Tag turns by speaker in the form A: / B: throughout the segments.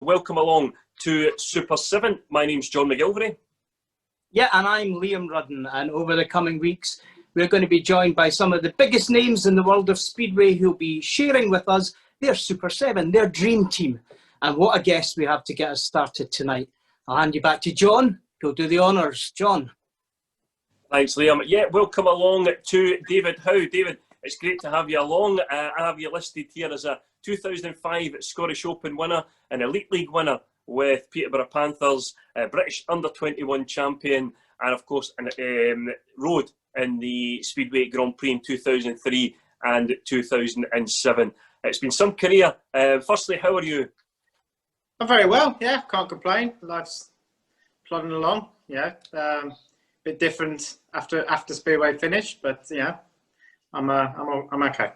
A: welcome along to Super 7. My name's John McGilvery.
B: Yeah, and I'm Liam Rudden, and over the coming weeks, we're going to be joined by some of the biggest names in the world of Speedway who'll be sharing with us their Super 7, their dream team. And what a guest we have to get us started tonight. I'll hand you back to John. He'll do the honours. John.
A: Thanks, Liam. Yeah, welcome along to David Howe. David, it's great to have you along. I have you listed here as a 2005 Scottish Open winner, an Elite League winner with Peterborough Panthers, British Under-21 champion, and of course rode in the Speedway Grand Prix in 2003 and 2007. It's been some career. Firstly, how are you?
C: I'm very well, yeah, can't complain. Life's plodding along, yeah. Bit different after Speedway finished, but yeah, I'm okay.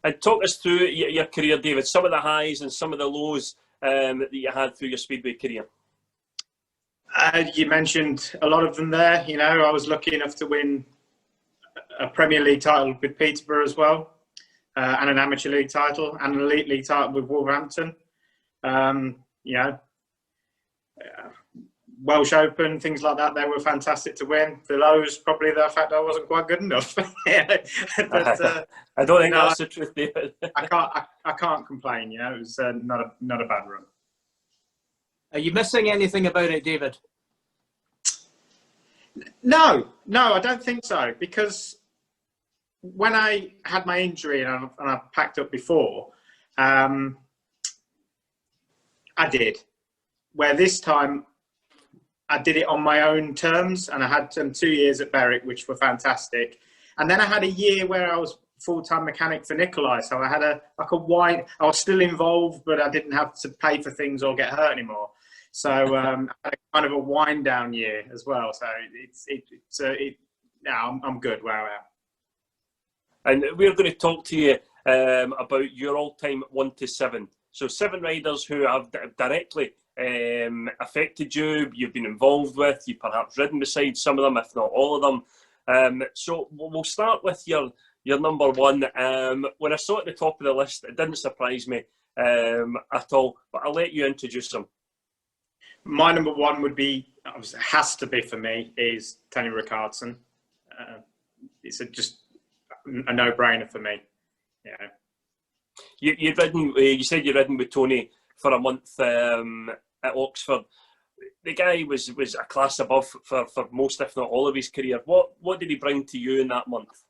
A: And talk us through your career, David, some of the highs and some of the lows that you had through your Speedway career.
C: You mentioned a lot of them there. You know, I was lucky enough to win a Premier League title with Peterborough as well, and an Amateur League title, and an Elite League title with Wolverhampton. You know, Welsh Open, things like that, they were fantastic to win. The lows, probably the fact I wasn't quite good enough. But,
A: I don't think that's the truth, David.
C: I can't complain. You know, it was not a bad run.
B: Are you missing anything about it, David?
C: No, I don't think so. Because when I had my injury and I packed up before, I did. Where this time, I did it on my own terms, and I had 2 years at Berwick, which were fantastic. And then I had a year where I was full-time mechanic for Nikolai, so I had I was still involved, but I didn't have to pay for things or get hurt anymore. So I had kind of a wind-down year as well. So now I'm good where I am.
A: And we're going to talk to you about your all-time 1 to 7. So 7 riders who have directly affected you, you've been involved with, you've perhaps ridden beside some of them, if not all of them. So we'll start with your number 1. When I saw it at the top of the list, it didn't surprise me at all, but I'll let you introduce them.
C: My number 1 would be, has to be for me, is Tony Carlsen. It's just a no-brainer for me. Yeah.
A: You said you'd ridden with Tony for a month at Oxford. The guy was a class above for most, if not all, of his career. What did he bring to you in that month?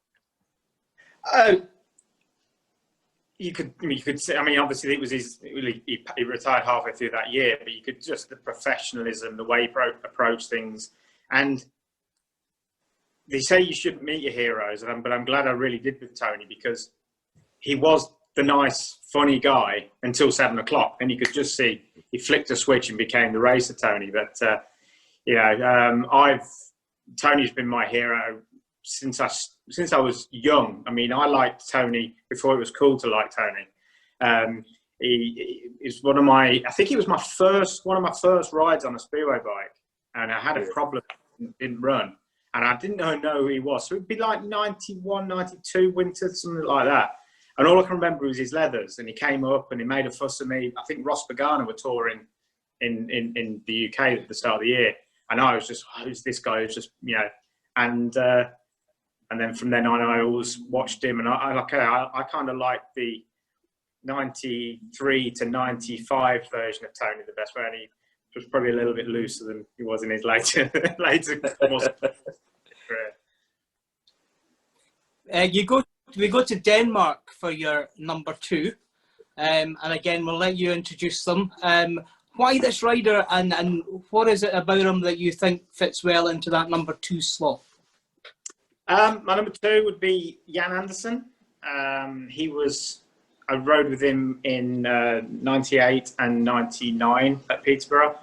C: You could say, I mean, obviously it was he retired halfway through that year, but you could just, the professionalism, the way he approached things. And they say you shouldn't meet your heroes, but I'm glad I really did with Tony, because he was the nice, funny guy until 7 o'clock. Then you could just see he flicked a switch and became the racer Tony. But you know, Tony's been my hero since I was young. I mean, I liked Tony before it was cool to like Tony. He is one of my one of my first rides on a Speedway bike, and I had a problem, didn't run, and I didn't know who he was. So it'd be like 91, 92 winter, something like that. And all I can remember was his leathers, and he came up and he made a fuss of me. I think Ross Pagano were touring in the UK at the start of the year, and I was just, who's this guy? Who's just, you know, and then from then on, I always watched him, and I kind of liked the 93 to 95 version of Tony the best, where he was probably a little bit looser than he was in his later career.
B: We go to Denmark for your number 2, and again we'll let you introduce them. Why this rider, and what is it about him that you think fits well into that number 2 slot?
C: My number 2 would be Jan Andersen. I rode with him in 98 and 99 at Peterborough,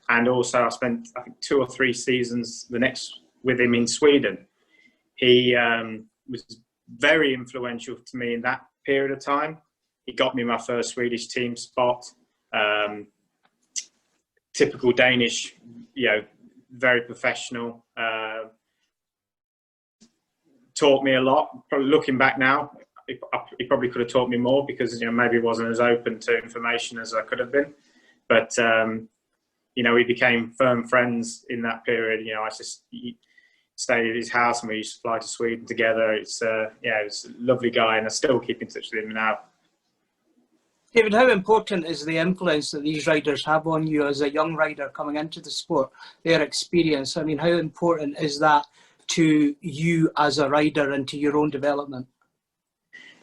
C: and also I spent, I think, 2 or 3 seasons with him in Sweden. He was very influential to me in that period of time. He got me my first Swedish team spot. Typical Danish, you know, very professional. Taught me a lot. Probably looking back now, he probably could have taught me more, because, you know, maybe he wasn't as open to information as I could have been. But you know, we became firm friends in that period. You know, I just stayed at his house and we used to fly to Sweden together. It's yeah, it was a lovely guy, and I still keep in touch with him now.
B: David, how important is the influence that these riders have on you as a young rider coming into the sport, their experience? I mean, how important is that to you as a rider and to your own development?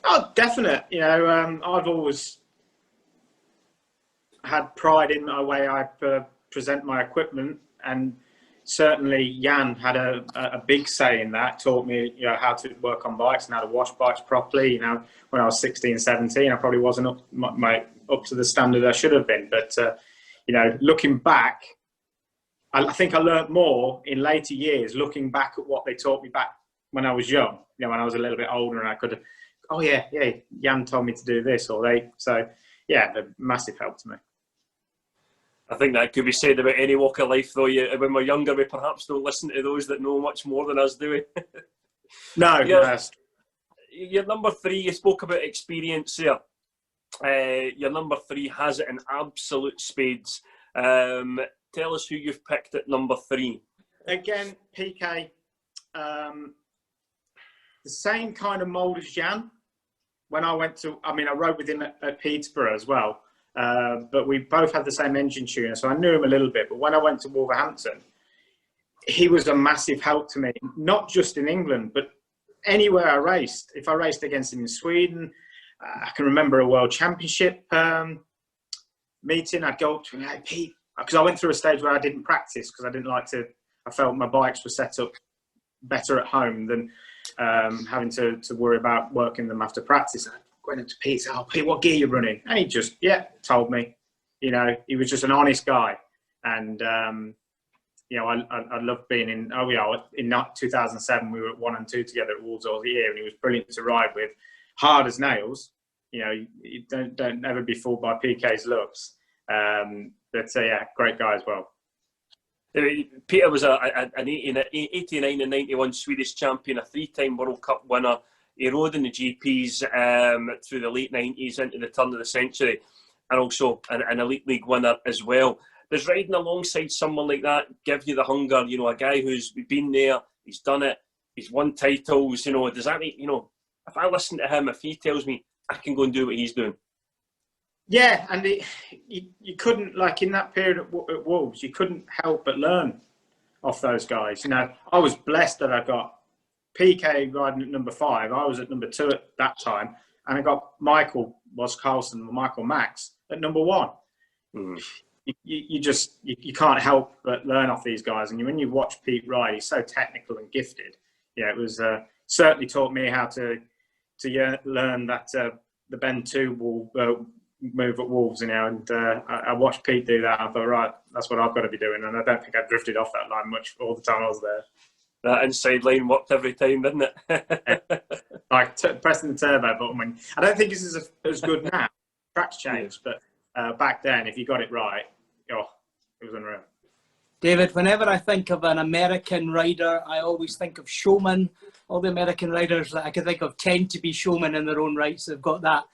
C: Oh, definite. You know, I've always had pride in the way I present my equipment, and certainly Jan had a big say in that. Taught me, you know, how to work on bikes and how to wash bikes properly. You know, when I was 16, 17, I probably wasn't up to the standard I should have been. But you know, looking back, I think I learnt more in later years. Looking back at what they taught me back when I was young, you know, when I was a little bit older, and I could, oh yeah, Jan told me to do this, or they. So yeah, a massive help to me.
A: I think that could be said about any walk of life, though. When we're younger, we perhaps don't listen to those that know much more than us, do we?
C: No,
A: your number 3, you spoke about experience there. Your number 3 has it in absolute spades. Tell us who you've picked at number 3.
C: Again, PK, the same kind of mould as Jan. When I went to, I mean, I rode with him at Peterborough as well. But we both had the same engine tuner, so I knew him a little bit. But when I went to Wolverhampton, he was a massive help to me, not just in England, but anywhere I raced. If I raced against him in Sweden, I can remember a World Championship meeting. I'd go up to him, hey, Pete, because I went through a stage where I didn't practice because I didn't like to, I felt my bikes were set up better at home than having to worry about working them after practice. Went up to Pete, said, oh, Pete, what gear you running? And he just, told me. You know, he was just an honest guy. And, you know, I loved being in, in 2007, we were at 1 and 2 together at Wolves all year, and he was brilliant to ride with, hard as nails. You know, you don't ever be fooled by PK's looks. But, yeah, great guy as well.
A: Peter was an 89 and 91 Swedish champion, a 3-time World Cup winner. He rode in the GPs through the late 90s into the turn of the century, and also an Elite League winner as well. Does riding alongside someone like that give you the hunger? You know, a guy who's been there, he's done it, he's won titles. You know, does that, you know, if I listen to him, if he tells me I can go and do what he's doing? Yeah,
C: and you couldn't, like in that period at Wolves, you couldn't help but learn off those guys. You know, I was blessed that I got PK riding at number 5. I was at number 2 at that time, and I got Michael Carlsen, Michael Max at number 1.
A: Mm.
C: You can't help but learn off these guys. And when you watch Pete ride, he's so technical and gifted. Yeah, it was certainly taught me how to learn that the bend 2 will move at Wolves. You know, and I watched Pete do that. I thought, right, that's what I've got to be doing. And I don't think I drifted off that line much all the time I was there.
A: That inside line worked every time, didn't it?
C: Like pressing the turbo button. I don't think this is as good now. Track's changed, but back then, if you got it right, it was unreal.
B: David, whenever I think of an American rider, I always think of showmen. All the American riders that I can think of tend to be showmen in their own rights. They've got that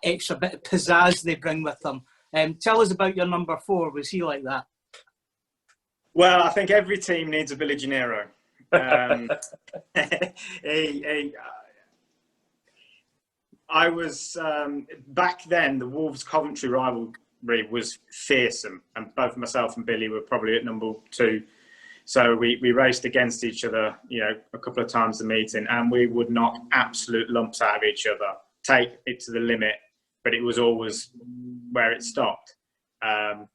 B: extra bit of pizzazz they bring with them. Tell us about your number 4. Was he like that?
C: Well, I think every team needs a Billy Gennaro. I was back then. The Wolves Coventry rivalry was fearsome, and both myself and Billy were probably at number 2. So we raced against each other, you know, a couple of times a meeting, and we would knock absolute lumps out of each other, take it to the limit, but it was always where it stopped. I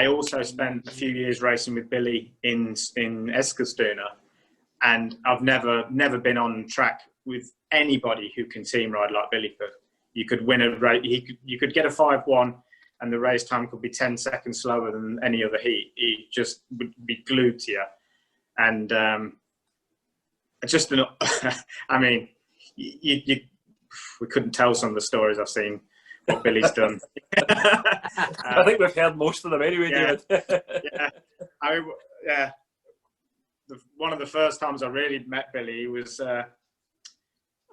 C: also spent a few years racing with Billy in Eskilstuna. And I've never been on track with anybody who can team ride like Billy could. You could win a race. You could get a 5-1, and the race time could be 10 seconds slower than any other heat. He just would be glued to you. And I mean, we couldn't tell some of the stories I've seen what Billy's done.
A: I think we've heard most of them anyway, David.
C: Yeah. One of the first times I really met Billy, he was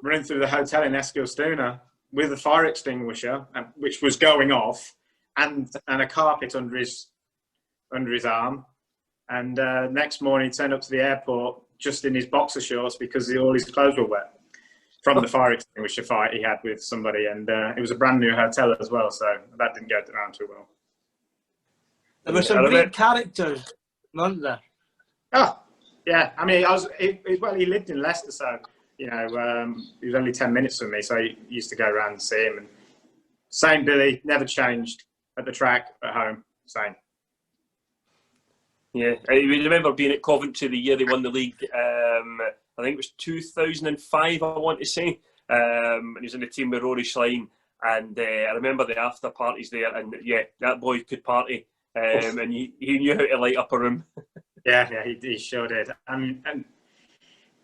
C: running through the hotel in Eskilstuna with a fire extinguisher, which was going off, and a carpet under his arm. And next morning, he turned up to the airport just in his boxer shorts because all his clothes were wet from the fire extinguisher fight he had with somebody. And it was a brand new hotel as well, so that didn't go around too well.
B: There were some great characters, weren't there?
C: Oh, yeah. I mean, he lived in Leicester, so, you know, he was only 10 minutes from me, so I used to go around and see him. And same Billy, never changed at the track, at home, same.
A: Yeah, I remember being at Coventry the year they won the league. I think it was 2005, I want to say. And he was in the team with Rory Schlein. And I remember the after parties there. And yeah, that boy could party. And he knew how to light up a room.
C: Yeah, he sure did. And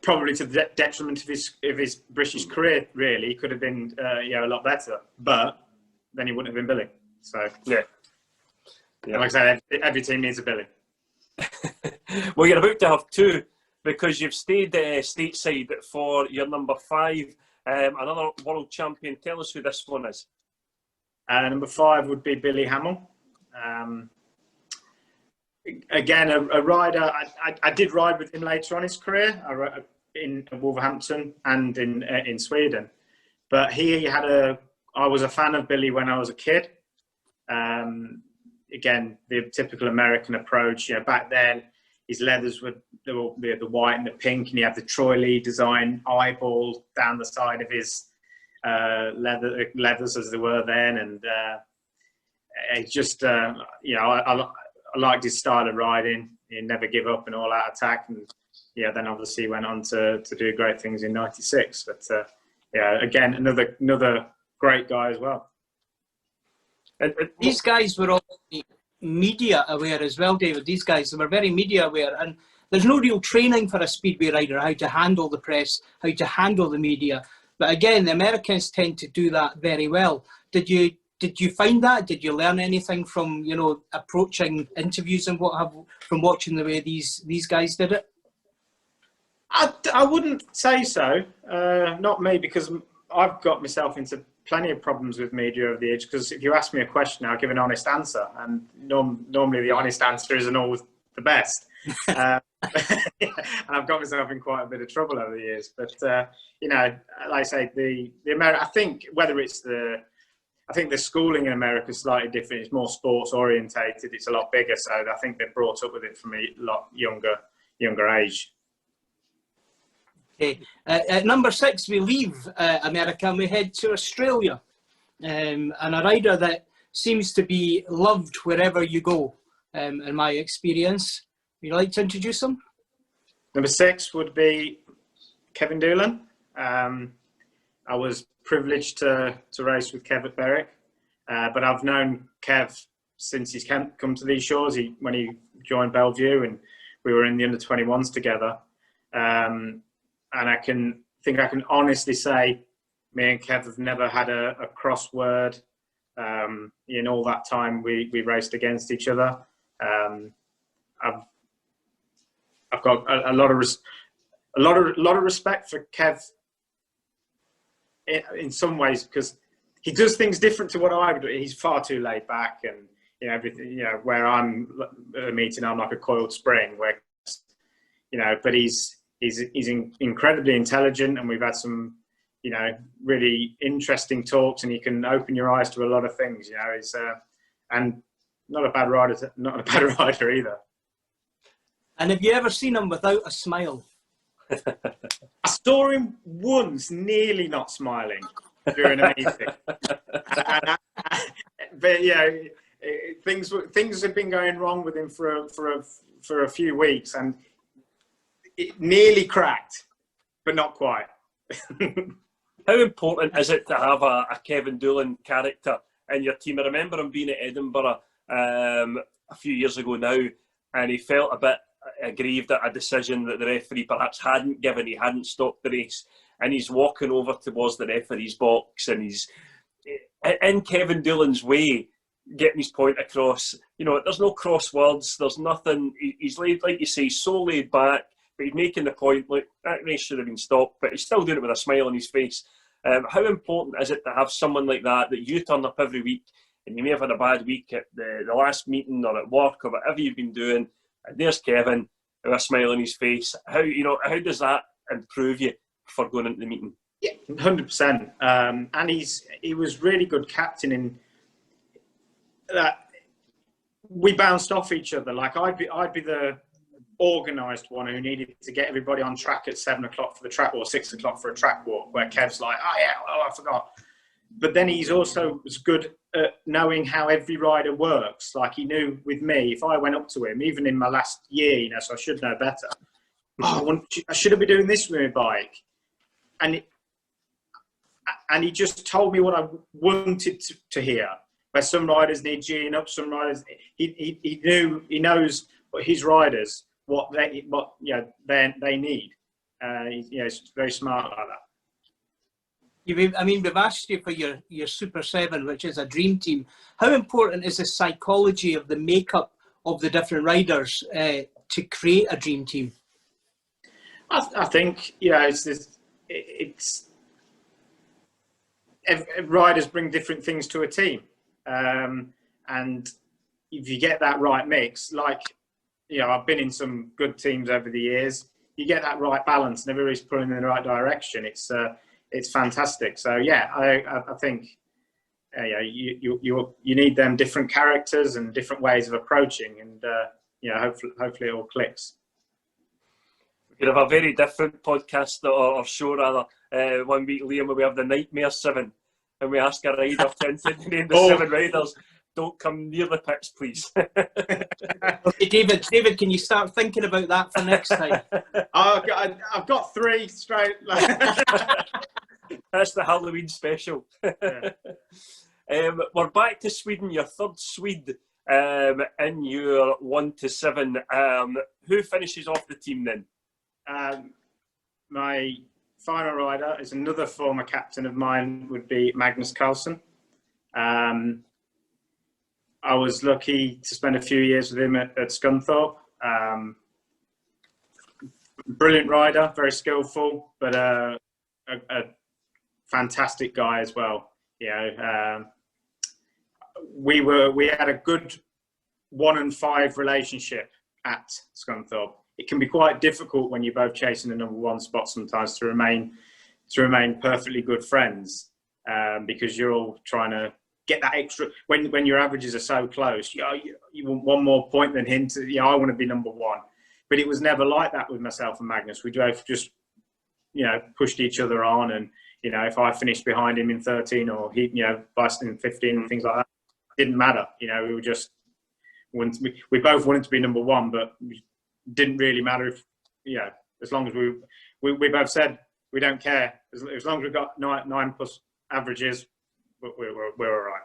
C: probably to the detriment of his British career, really. He could have been a lot better. But then he wouldn't have been Billy. So, yeah. Like I said, every team needs a Billy.
A: Well, you're about to have two because you've stayed stateside for your number 5, another world champion. Tell us who this one is.
C: Number 5 would be Billy Hamill. Again, a rider. I did ride with him later on in his career. I rode in Wolverhampton and in Sweden. But I was a fan of Billy when I was a kid. Again, the typical American approach. You know, back then, his leathers were the white and the pink, and he had the Troy Lee design eyeball down the side of his leathers as they were then. And it just, I liked his style of riding. He never give up and all out attack. And yeah, then obviously went on to do great things in '96. But again, another great guy as well.
B: And these guys were all media aware as well, David. These guys were very media aware, and there's no real training for a speedway rider how to handle the press, how to handle the media. But again, the Americans tend to do that very well. Did you find that? Did you learn anything from approaching interviews and what have from watching the way these guys did it?
C: I wouldn't say so. Not me, because I've got myself into plenty of problems with media over the years, because if you ask me a question, I'll give an honest answer, and normally the honest answer isn't always the best. And I've got myself in quite a bit of trouble over the years. But like I say, I think I think the schooling in America is slightly different. It's more sports orientated. It's a lot bigger, so I think they're brought up with it from a lot younger age.
B: Okay. At number 6, we leave America and we head to Australia. And a rider that seems to be loved wherever you go, in my experience. Would you like to introduce him?
C: Number 6 would be Kevin Doolin. I was privileged to race with Kev at Berwick, but I've known Kev since he's come to these shores. When he joined Bellevue, and we were in the under-21s together. And I can honestly say me and Kev have never had a crossword in all that time we raced against each other. I've got a lot of respect for Kev in some ways, because he does things different to what I would do. He's far too laid back, and everything. Where I'm at a meeting, I'm like a coiled spring. But he's incredibly intelligent, and we've had some, really interesting talks, and he can open your eyes to a lot of things. He's and not a bad rider either.
B: And have you ever seen him without a smile?
C: I saw him once nearly not smiling during a meeting. But things have been going wrong with him for a few weeks, and it nearly cracked, but not quite.
A: How important is it to have a Kevin Doolin character in your team? I remember him being at Edinburgh a few years ago now, and he felt a bit aggrieved at a decision that the referee perhaps hadn't given. He hadn't stopped the race, and he's walking over towards the referee's box, and he's in Kevin Doolin's way, getting his point across. There's no crosswords, there's nothing. He's laid, like you say, so laid back, but he's making the point, look, that race should have been stopped, but he's still doing it with a smile on his face. How important is it to have someone like that you turn up every week and you may have had a bad week at the last meeting or at work or whatever you've been doing, and there's Kevin with a smile on his face. How does that improve you for going into the meeting?
C: Yeah, 100%. And he was really good captain in that. We bounced off each other. Like I'd be the organised one who needed to get everybody on track at 7 o'clock for the track or 6 o'clock for a track walk, where Kev's like, I forgot. But then he's also was good at knowing how every rider works. Like he knew with me, if I went up to him, even in my last year, so I should know better. I should have been doing this with my bike. And he just told me what I wanted to hear. Where some riders need G'ing up, some riders he knows what his riders what they need. He's very smart like that.
B: We've asked you for your Super 7, which is a dream team. How important is the psychology of the makeup of the different riders to create a dream team?
C: I think riders bring different things to a team, and if you get that right mix, like I've been in some good teams over the years, you get that right balance and everybody's pulling in the right direction. It's fantastic. So I think you need them different characters and different ways of approaching, and hopefully it all clicks.
A: We could have a very different podcast or show rather. 1 week, Liam, where we have the Nightmare 7, and we ask a rider to name the 7 riders. Don't come near the pits, please.
B: Okay, David, can you start thinking about that for next time?
C: I've got 3 straight.
A: That's the Halloween special.
C: Yeah.
A: We're back to Sweden, your third Swede in your 1 to 7. Who finishes off the team then?
C: My final rider is another former captain of mine, would be Magnus Carlsen. I was lucky to spend a few years with him at Scunthorpe. Brilliant rider, very skillful, but a fantastic guy as well. We had a good 1 and 5 relationship at Scunthorpe. It can be quite difficult when you're both chasing the number 1 spot sometimes to remain perfectly good friends, because you're all trying to get that extra. When your averages are so close, you want 1 more point than him to. I want to be number 1, but it was never like that with myself and Magnus. We both just pushed each other on, and if I finished behind him in 13 or he busted in 15 and things like that, it didn't matter. We were just we both wanted to be number 1, but we didn't really matter if as long as we both said we don't care as long as we've got 9 plus averages, we're all right.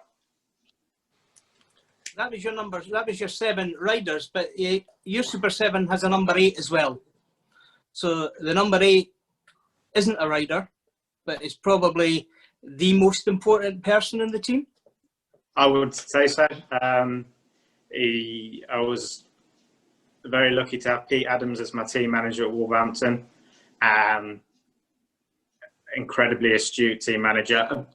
B: That was your numbers. That was your 7 riders, but your Super 7 has a number 8 as well. So the number 8 isn't a rider, but it's probably the most important person in the team.
C: I would say so. I was very lucky to have Pete Adams as my team manager at Wolverhampton. Incredibly astute team manager.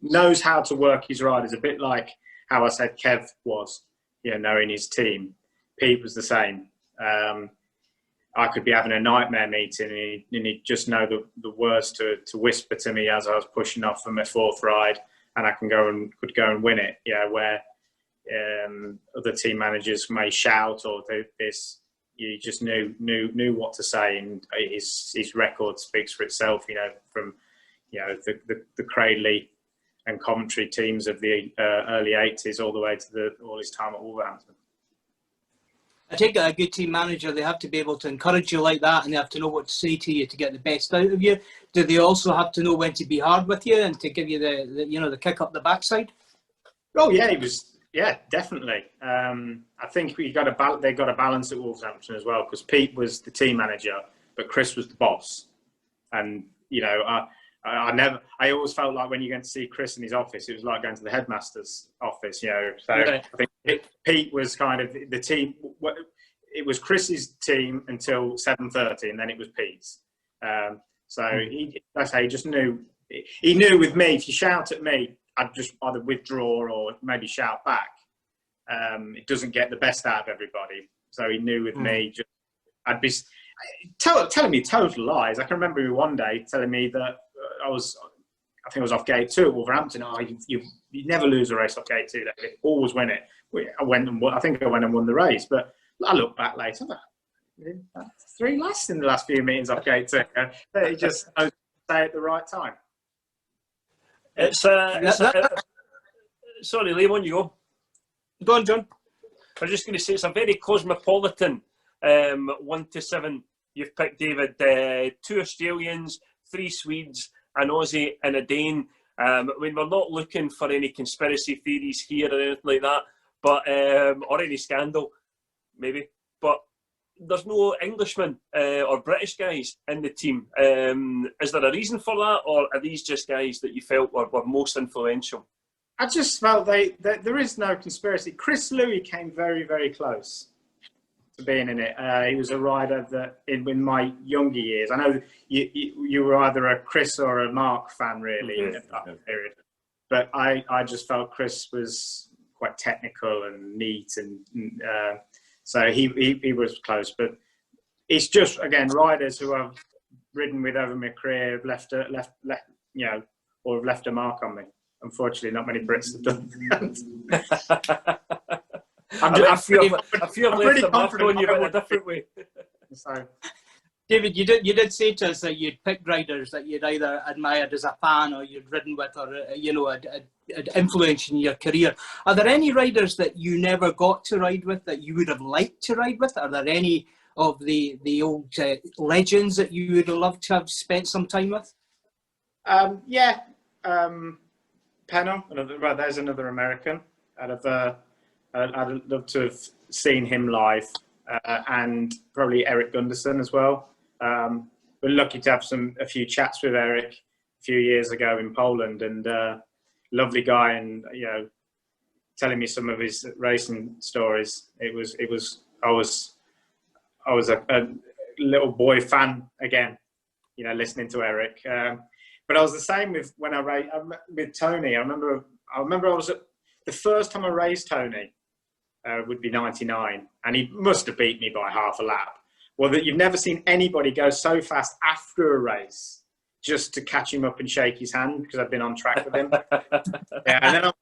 C: Knows how to work his riders, a bit like how I said Kev was, knowing his team. Pete was the same. I could be having a nightmare meeting and he'd just know the words to whisper to me as I was pushing off for my 4th ride, and I could go and win it. Where other team managers may shout or do this, you just knew what to say, and his record speaks for itself. From the Cradley and commentary teams of the early 80s all the way to all his time at Wolverhampton.
B: I take it a good team manager, they have to be able to encourage you like that, and they have to know what to say to you to get the best out of you. Do they also have to know when to be hard with you and to give you the kick up the backside?
C: Oh yeah, he was. Yeah, definitely. I think they got a balance at Wolverhampton as well, because Pete was the team manager, but Chris was the boss. And I always felt like when you went to see Chris in his office, it was like going to the headmaster's office. So I think Pete was kind of the team. It was Chris's team until 7:30, and then it was Pete's. He just knew. He knew with me, if you shout at me, I'd just either withdraw or maybe shout back. It doesn't get the best out of everybody. So he knew with me, I'd be telling me total lies. I can remember him one day telling me that I think I was off gate 2 at Wolverhampton. Oh, you never lose a race off gate 2. They always win it. I think I went and won the race. But I look back later, 3 last in the last few meetings off gate 2. They just don't say at the right time.
A: Sorry, Liam, on you go.
B: Go on, John.
A: I was just going to say it's a very cosmopolitan 1 to 7. You've picked, David, 2 Australians, 3 Swedes, an Aussie and a Dane. We're not looking for any conspiracy theories here or anything like that, but or any scandal, maybe. But there's no Englishmen or British guys in the team. Is there a reason for that, or are these just guys that you felt were most influential?
C: I just felt there is no conspiracy. Chris Louis came very, very close to being in it. He was a rider that in my younger years. I know you were either a Chris or a Mark fan, really, in that period. But I just felt Chris was quite technical and neat, and so he was close. But it's just, again, riders who I've ridden with over my career have left or have left a mark on me. Unfortunately, not many Brits have done that.
A: I feel I've left a mark on you, but in a different way.
C: So,
B: David, you did say to us that you'd picked riders that you'd either admired as a fan or you'd ridden with, or had influence in your career. Are there any riders that you never got to ride with that you would have liked to ride with? Are there any of the old legends that you would have loved to have spent some time with? Pennell,
C: there's another American. I'd love to have seen him live, and probably Eric Gunderson as well. We're lucky to have a few chats with Eric a few years ago in Poland, and lovely guy, and telling me some of his racing stories. I was a little boy fan again, listening to Eric. But I was the same with when I raced with Tony. I remember I was at the first time I raced Tony would be 99, and he must have beat me by half a lap. Well, that you've never seen anybody go so fast after a race just to catch him up and shake his hand, because I've been on track with him. And then I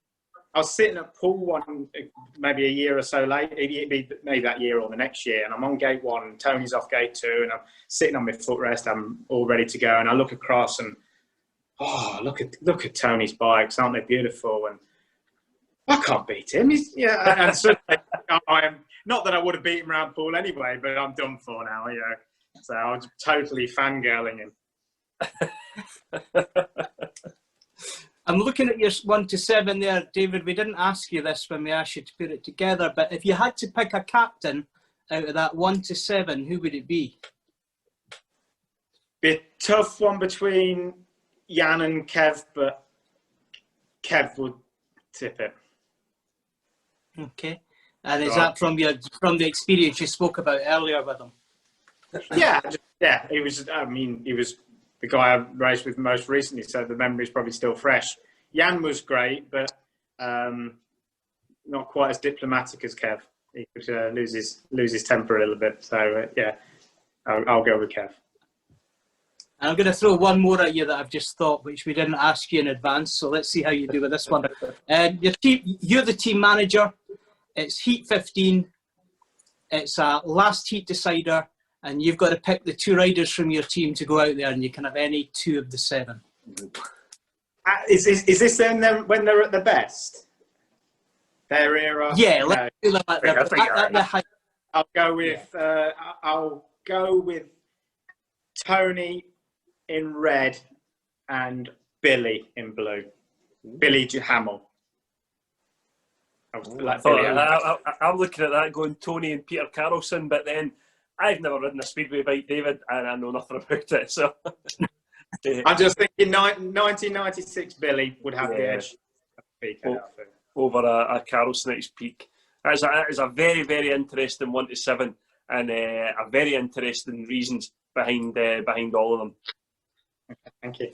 C: was sitting at pool one, maybe a year or so later, maybe that year or the next year, and I'm on gate 1, and Tony's off gate 2, and I'm sitting on my footrest. I'm all ready to go, and I look across and, oh, look at Tony's bikes, aren't they beautiful? And I can't beat him. And so I am, not that I would have beat him around pool anyway, but I'm done for now, So I was totally fangirling him.
B: I'm looking at your 1 to 7 there, David. We didn't ask you this when we asked you to put it together, but if you had to pick a captain out of that 1 to 7, who would it be?
C: Be a tough one between Jan and Kev, but Kev would tip it.
B: Okay. And is that from the experience you spoke about earlier with him? Yeah.
C: He was the guy I raced with most recently, so the memory's probably still fresh. Jan was great, but not quite as diplomatic as Kev. He could lose his temper a little bit. So I'll go with Kev.
B: And I'm going to throw one more at you that I've just thought, which we didn't ask you in advance. So let's see how you do with this one. You're the team manager. It's heat 15. It's a last heat decider, and you've got to pick the 2 riders from your team to go out there, and you can have any 2 of the 7.
C: Is this then when they're at the best? Their era?
B: Yeah, let's do that at the height.
C: I'll go with Tony in red and Billy in blue. Billy Hamill.
A: I'm looking at that going Tony and Peter Carlsen, but then I've never ridden a Speedway bike, David, and I know nothing about it. So
C: I'm just thinking 1996 Billy would have the edge
A: over a Carlsen at his peak. That is a very, very interesting 1 to 7, and a very interesting reasons behind all of them.
C: Okay, thank you.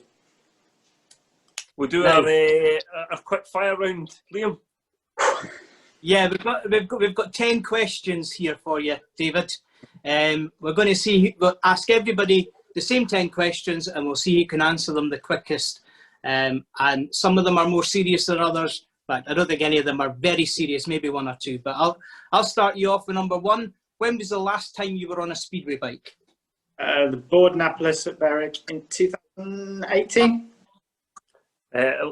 A: We'll do
B: Now,
A: our quick fire round, Liam.
B: yeah, we've got 10 questions here for you, David. We're going to we'll ask everybody the same 10 questions, and we'll see who can answer them the quickest. And some of them are more serious than others, but I don't think any of them are very serious. Maybe one or two. But I'll start you off with number one. When was the last time you were on a speedway bike?
C: The Boardnapolis at Berwick in 2018.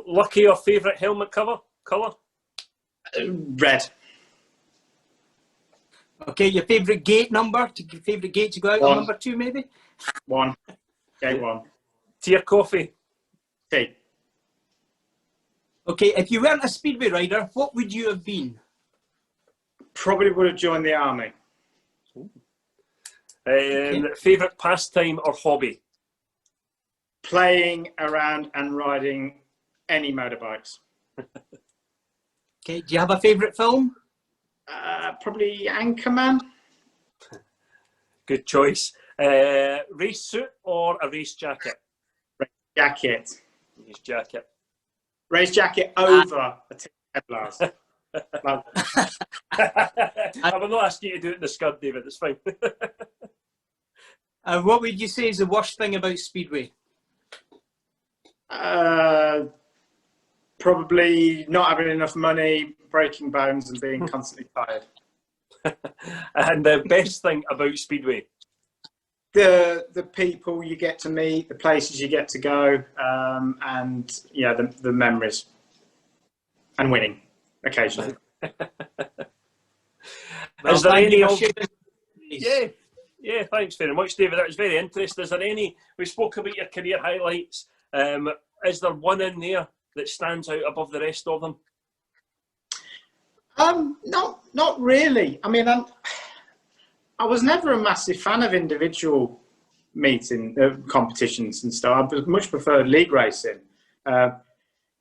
A: Lucky or favourite helmet colour?
C: Red.
B: Okay, your favourite gate number? Favourite gate to go out on? Number 2, maybe?
C: 1. Gate 1.
A: Tea or coffee?
C: Tea.
B: Okay, if you weren't a speedway rider, what would you have been?
C: Probably would have joined the army.
A: Favourite pastime or hobby?
C: Playing around and riding any motorbikes.
B: Okay, do you have a favourite film?
C: Probably Anchorman.
A: Good choice. Race suit or a race jacket?
C: Race jacket.
A: Race jacket.
C: Race jacket over a tin Kevlar's.
A: I will not ask you to do it in the scud, David. It's fine.
B: What would you say is the worst thing about speedway?
C: Probably not having enough money, breaking bones, and being constantly tired.
A: And the best thing about speedway?
C: The people you get to meet, the places you get to go, and yeah, the memories, and winning occasionally.
A: Is there any?
B: Yeah,
A: thanks very much, David. That was very interesting. Is there any? We spoke about your career highlights. Is there one in there that stands out above the rest of them?
C: Not really. I mean, I was never a massive fan of individual competitions and stuff. I much preferred league racing.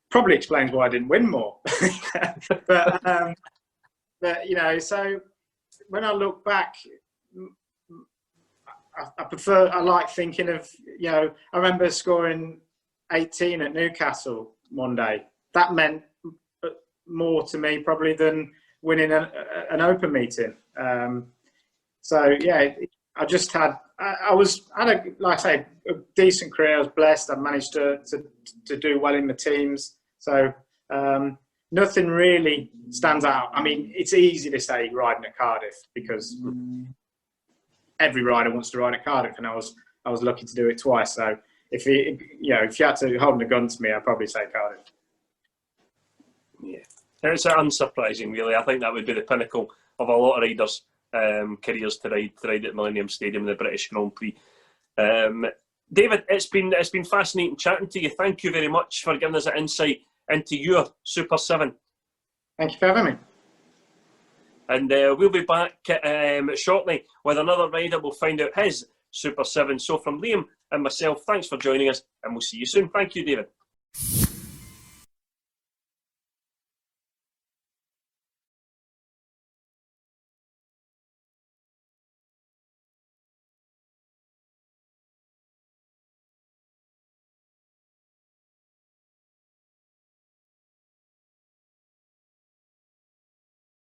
C: Probably explains why I didn't win more. but you know, so when I look back, I like thinking of, you know, I remember scoring 18 at Newcastle one day. That meant more to me probably than winning an open meeting. So yeah, I just had like I say, a decent career. I was blessed. I managed to do well in the teams. So nothing really stands out. I mean, it's easy to say riding at Cardiff because every rider wants to ride at Cardiff, and I was lucky to do it twice. So if you had to hold a gun to me, I'd probably say Cardiff.
A: Yeah, it's unsurprising, really. I think that would be the pinnacle of a lot of riders' careers to ride at Millennium Stadium in the British Grand Prix. David, it's been fascinating chatting to you. Thank you very much for giving us an insight into your Super 7.
C: Thank you for having me.
A: And we'll be back shortly with another rider. We'll find out his Super 7. So from Liam and myself, thanks for joining us, and we'll see you soon. Thank you, David.